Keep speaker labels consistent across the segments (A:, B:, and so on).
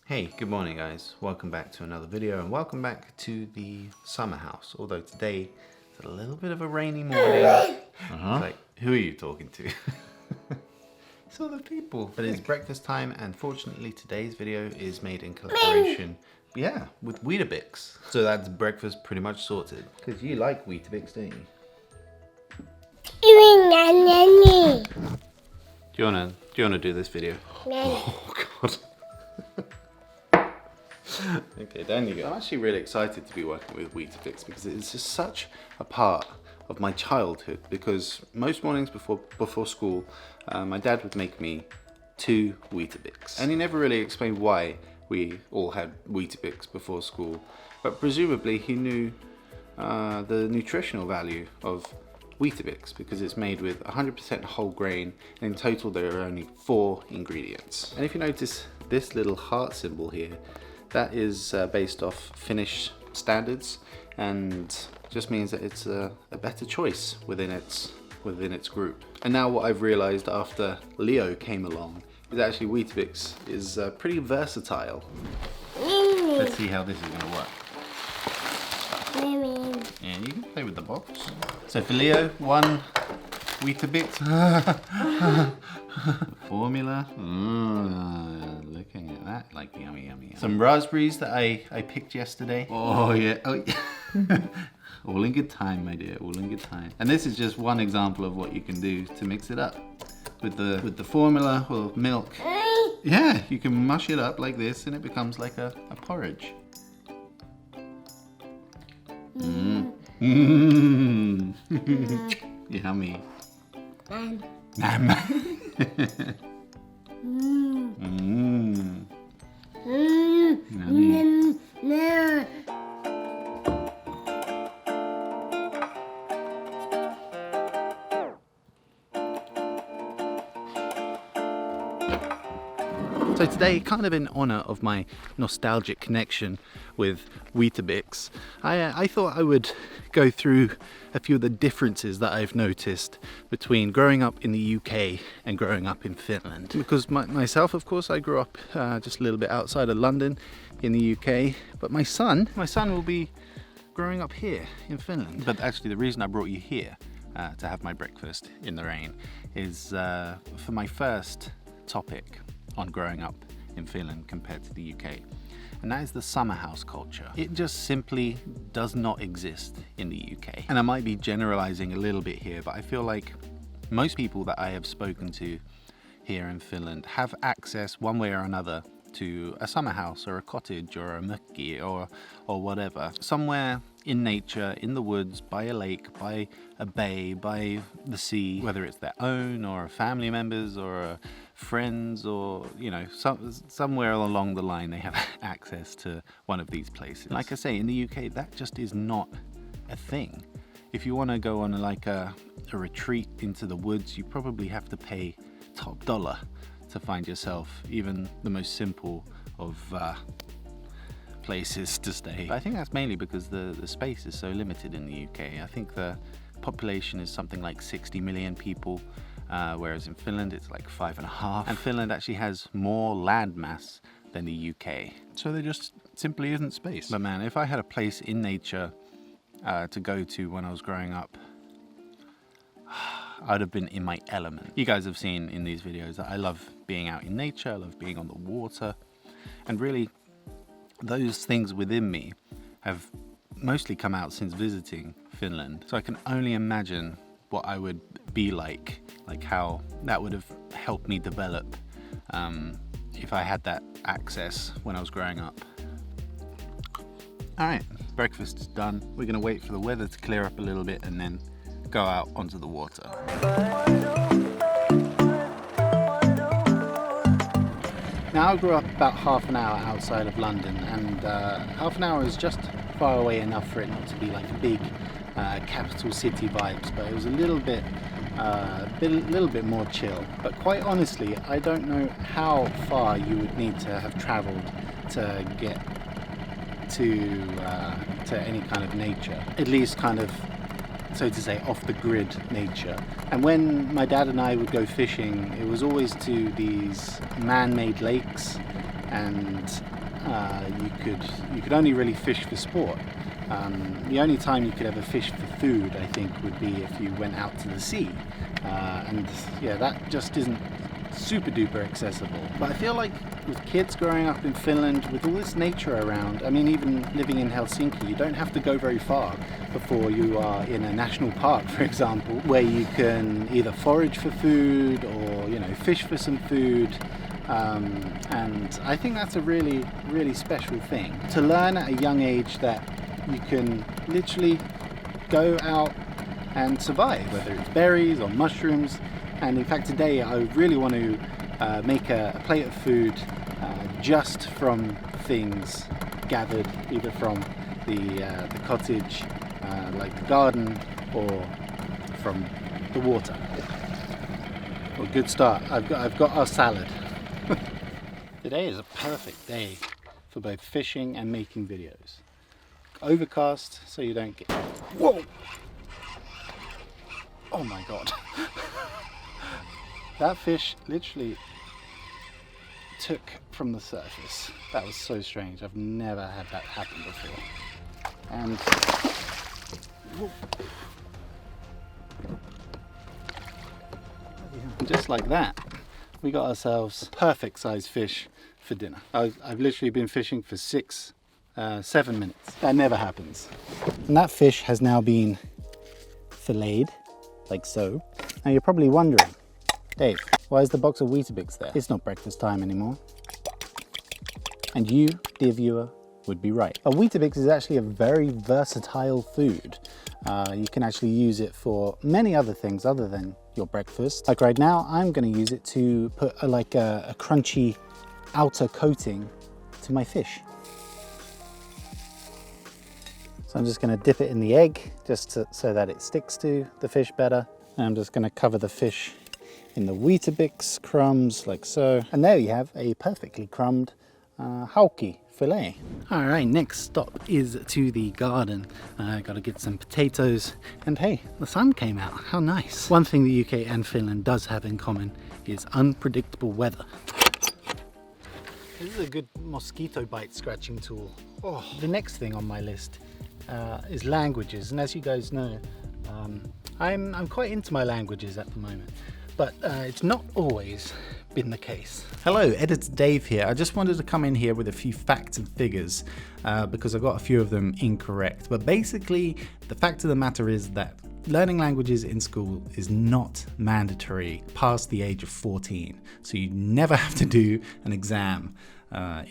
A: Hey, good morning guys. Welcome back to another video and welcome back to the summer house. Although today it's a little bit of a rainy morning. Like, who are you talking to? It's other people. But it's breakfast time and fortunately today's video is made in collaboration, with Weetabix. So that's breakfast pretty much sorted. Because you like Weetabix, don't you? Do you wanna do this video? Oh god. Okay, down you go. I'm actually really excited to be working with Weetabix because it's just such a part of my childhood. Because most mornings before school, my dad would make me 2 Weetabix, and he never really explained why we all had Weetabix before school. But presumably he knew the nutritional value of Weetabix because it's made with 100% whole grain, and in total there are only 4 ingredients. And if you notice this little heart symbol here, that is based off Finnish standards and just means that it's a better choice within its group. And now what I've realized after Leo came along is actually Weetabix is pretty versatile. Let's see how this is gonna work. Yeah, you can play with the box. So for Leo, 1 Weetabix. Formula. Looking at that, like yummy, yummy, yummy. Some raspberries that I picked yesterday. Oh yeah. Oh, yeah. All in good time, my dear. All in good time. And this is just one example of what you can do to mix it up with the formula or milk. Yeah, you can mush it up like this, and it becomes like a porridge. Yummy. Yummy. So today, kind of in honor of my nostalgic connection with Weetabix, I thought I would go through a few of the differences that I've noticed between growing up in the UK and growing up in Finland. Because myself, of course, I grew up just a little bit outside of London in the UK, but my son will be growing up here in Finland. But actually the reason I brought you here to have my breakfast in the rain is for my first topic on growing up in Finland compared to the UK. And that is the summer house culture. It just simply does not exist in the UK. And I might be generalizing a little bit here, but I feel like most people that I have spoken to here in Finland have access one way or another to a summer house or a cottage or a mökki or whatever. Somewhere in nature, in the woods, by a lake, by a bay, by the sea, whether it's their own or family members or friends or, you know, somewhere along the line they have access to one of these places. Like I say, in the UK, that just is not a thing. If you want to go on like a retreat into the woods, you probably have to pay top dollar to find yourself even the most simple of places to stay. But I think that's mainly because the space is so limited in the UK. I think the population is something like 60 million people, whereas in Finland it's like 5.5. And Finland actually has more land mass than the UK. So there just simply isn't space. But man, if I had a place in nature to go to when I was growing up, I'd have been in my element. You guys have seen in these videos that I love being out in nature, I love being on the water, and really those things within me have mostly come out since visiting Finland. So I can only imagine what I would be like how that would have helped me develop if I had that access when I was growing up. All right, breakfast is done. We're gonna wait for the weather to clear up a little bit and then go out onto the water. Now I grew up about half an hour outside of London, and half an hour is just far away enough for it not to be like big capital city vibes, but it was a little bit more chill. But quite honestly, I don't know how far you would need to have traveled to get to any kind of nature, at least kind of, so to say, off the grid nature. And when my dad and I would go fishing, it was always to these man-made lakes and you could only really fish for sport. The only time you could ever fish for food, I think, would be if you went out to the sea, and yeah, that just isn't super duper accessible. But I feel like with kids growing up in Finland, with all this nature around, I mean, even living in Helsinki, you don't have to go very far before you are in a national park, for example, where you can either forage for food or, you know, fish for some food. And I think that's a really, really special thing to learn at a young age, that you can literally go out and survive, whether it's berries or mushrooms. And in fact, today I really want to make a plate of food just from things gathered either from the cottage, like the garden, or from the water. Well, good start. I've got our salad. Today is a perfect day for both fishing and making videos. Overcast, so you don't get... Whoa! Oh my god. That fish literally took from the surface. That was so strange. I've never had that happen before. And just like that, we got ourselves perfect size fish for dinner. I've literally been fishing for 7 minutes. That never happens. And that fish has now been filleted, like so. Now you're probably wondering, Dave, why is the box of Weetabix there? It's not breakfast time anymore. And you, dear viewer, would be right. A Weetabix is actually a very versatile food. You can actually use it for many other things other than your breakfast. Like right now, I'm going to use it to put a crunchy outer coating to my fish. So I'm just going to dip it in the egg just so that it sticks to the fish better. And I'm just going to cover the fish in the Weetabix crumbs like so. And there you have a perfectly crumbed F.A.Q fillet. All right, next stop is to the garden. Got to get some potatoes, and hey, the sun came out. How nice. One thing the UK and Finland does have in common is unpredictable weather. This is a good mosquito bite scratching tool. Oh, the next thing on my list is languages, and as you guys know, I'm quite into my languages at the moment, but it's not always been the case. Hello, Editor Dave here. I just wanted to come in here with a few facts and figures because I got a few of them incorrect. But basically, the fact of the matter is that learning languages in school is not mandatory past the age of 14. So you never have to do an exam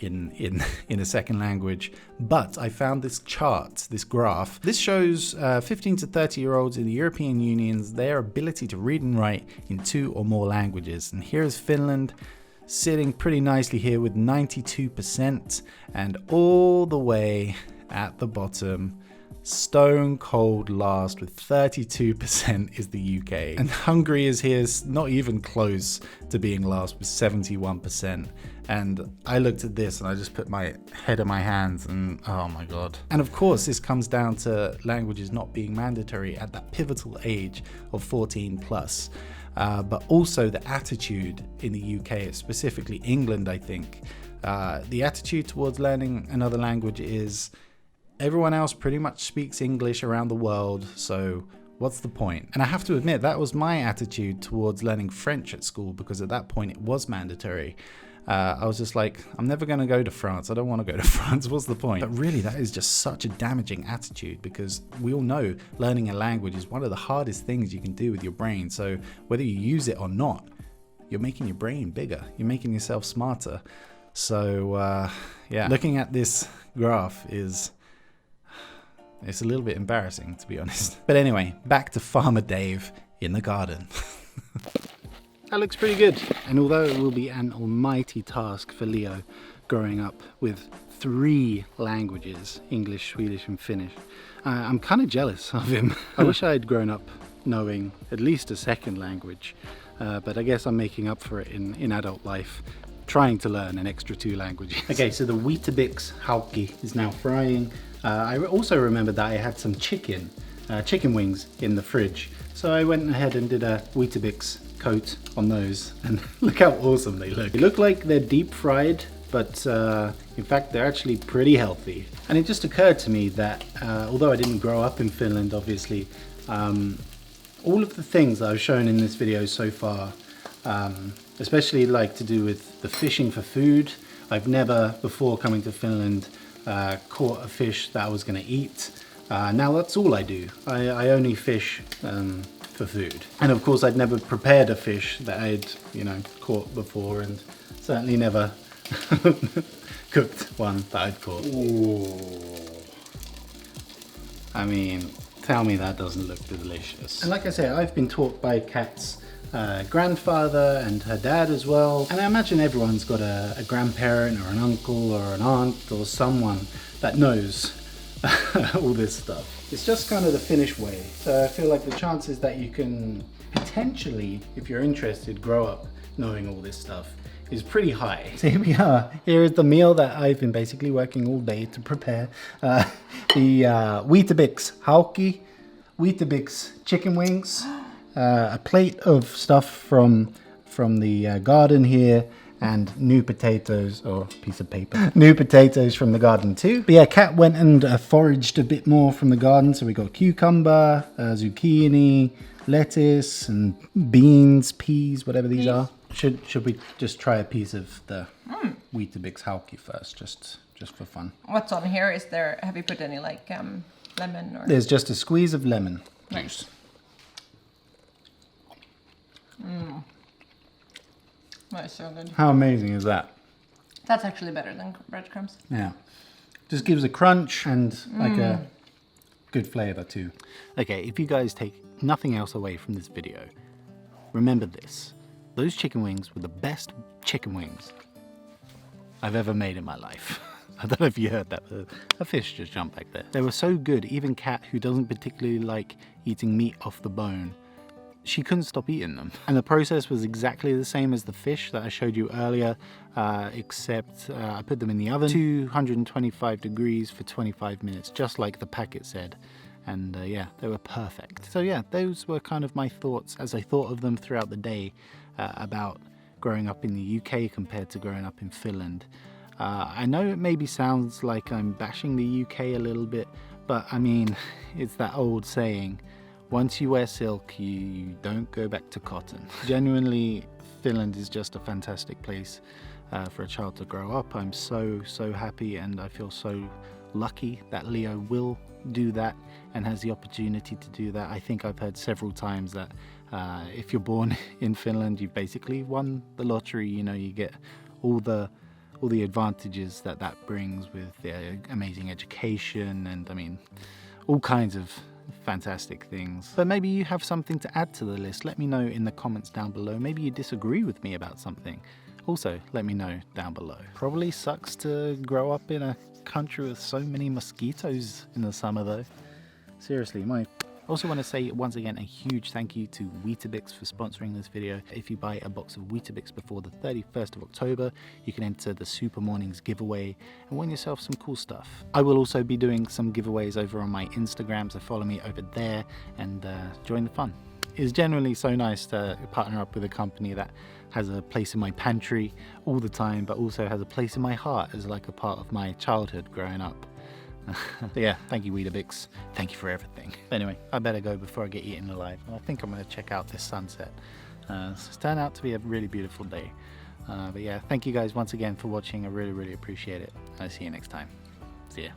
A: in a second language. But I found this chart, this graph. This shows 15 to 30-year-olds in the European Union, their ability to read and write in 2 or more languages. And here is Finland sitting pretty nicely here with 92%, and all the way at the bottom, stone cold last with 32% is the UK. And Hungary is here, not even close to being last with 71%. And I looked at this and I just put my head in my hands and oh my god. And of course this comes down to languages not being mandatory at that pivotal age of 14 plus. But also the attitude in the UK, specifically England, I think. The attitude towards learning another language is everyone else pretty much speaks English around the world, so what's the point? And I have to admit, that was my attitude towards learning French at school, because at that point it was mandatory. I was just like, I'm never going to go to France. I don't want to go to France. What's the point? But really, that is just such a damaging attitude, because we all know learning a language is one of the hardest things you can do with your brain. So whether you use it or not, you're making your brain bigger. You're making yourself smarter. So yeah, looking at this graph it's a little bit embarrassing, to be honest. But anyway, back to Farmer Dave in the garden. That looks pretty good. And although it will be an almighty task for Leo growing up with 3 languages, English, Swedish and Finnish, I'm kind of jealous of him. I wish I had grown up knowing at least a second language, but I guess I'm making up for it in adult life, trying to learn an extra 2 languages. Okay, so the Weetabix F.A.Q is now frying. I also remembered that I had some chicken wings in the fridge. So I went ahead and did a Weetabix coat on those, and look how awesome they look. They look like they're deep fried, but in fact they're actually pretty healthy. And it just occurred to me that although I didn't grow up in Finland, obviously, all of the things that I've shown in this video so far, especially like to do with the fishing for food, I've never before coming to Finland caught a fish that I was going to eat. Now that's all I do. I only fish for food. And of course I'd never prepared a fish that I'd, you know, caught before, and certainly never cooked one that I'd caught. Ooh. I mean, tell me that doesn't look delicious. And like I say, I've been taught by Kat's grandfather and her dad as well. And I imagine everyone's got a grandparent or an uncle or an aunt or someone that knows all this stuff. It's just kind of the Finnish way. So I feel like the chances that you can potentially, if you're interested, grow up knowing all this stuff is pretty high. So here we are. Here is the meal that I've been basically working all day to prepare. The Weetabix hauki, Weetabix chicken wings, a plate of stuff from the garden here, and new potatoes, or piece of paper. New potatoes from the garden too. But yeah, Kat went and foraged a bit more from the garden. So we got cucumber, zucchini, lettuce, and beans, peas, whatever these are. Should we just try a piece of the Weetabix hauki first, just for fun?
B: What's on here? Is there? Have you put any like lemon or?
A: There's just a squeeze of lemon juice.
B: That is so good.
A: How amazing is that?
B: That's actually better than breadcrumbs.
A: Yeah. Just gives a crunch and like a good flavor too. Okay, if you guys take nothing else away from this video, remember this. Those chicken wings were the best chicken wings I've ever made in my life. I don't know if you heard that, but a fish just jumped back there. They were so good, even Kat, who doesn't particularly like eating meat off the bone, she couldn't stop eating them. And the process was exactly the same as the fish that I showed you earlier, except I put them in the oven, 225 degrees for 25 minutes, just like the packet said. And yeah, they were perfect. So yeah, those were kind of my thoughts as I thought of them throughout the day about growing up in the UK compared to growing up in Finland. I know it maybe sounds like I'm bashing the UK a little bit, but I mean, it's that old saying, once you wear silk, you don't go back to cotton. Genuinely, Finland is just a fantastic place for a child to grow up. I'm so happy, and I feel so lucky that Leo will do that and has the opportunity to do that. I think I've heard several times that if you're born in Finland, you've basically won the lottery. You know, you get all the advantages that brings with the amazing education, and I mean, all kinds of fantastic things. But maybe you have something to add to the list. Let me know in the comments down below. Maybe you disagree with me about something. Also, let me know down below. Probably sucks to grow up in a country with so many mosquitoes in the summer though. Seriously, I also want to say once again a huge thank you to Weetabix for sponsoring this video. If you buy a box of Weetabix before the 31st of October, you can enter the Super Mornings giveaway and win yourself some cool stuff. I will also be doing some giveaways over on my Instagram, so follow me over there and join the fun. It's generally so nice to partner up with a company that has a place in my pantry all the time, but also has a place in my heart as like a part of my childhood growing up. Yeah, thank you Weetabix. Thank you for everything. Anyway, I better go before I get eaten alive. I think I'm going to check out this sunset. It's turned out to be a really beautiful day. But yeah, thank you guys once again for watching. I really appreciate it. I'll see you next time. See ya.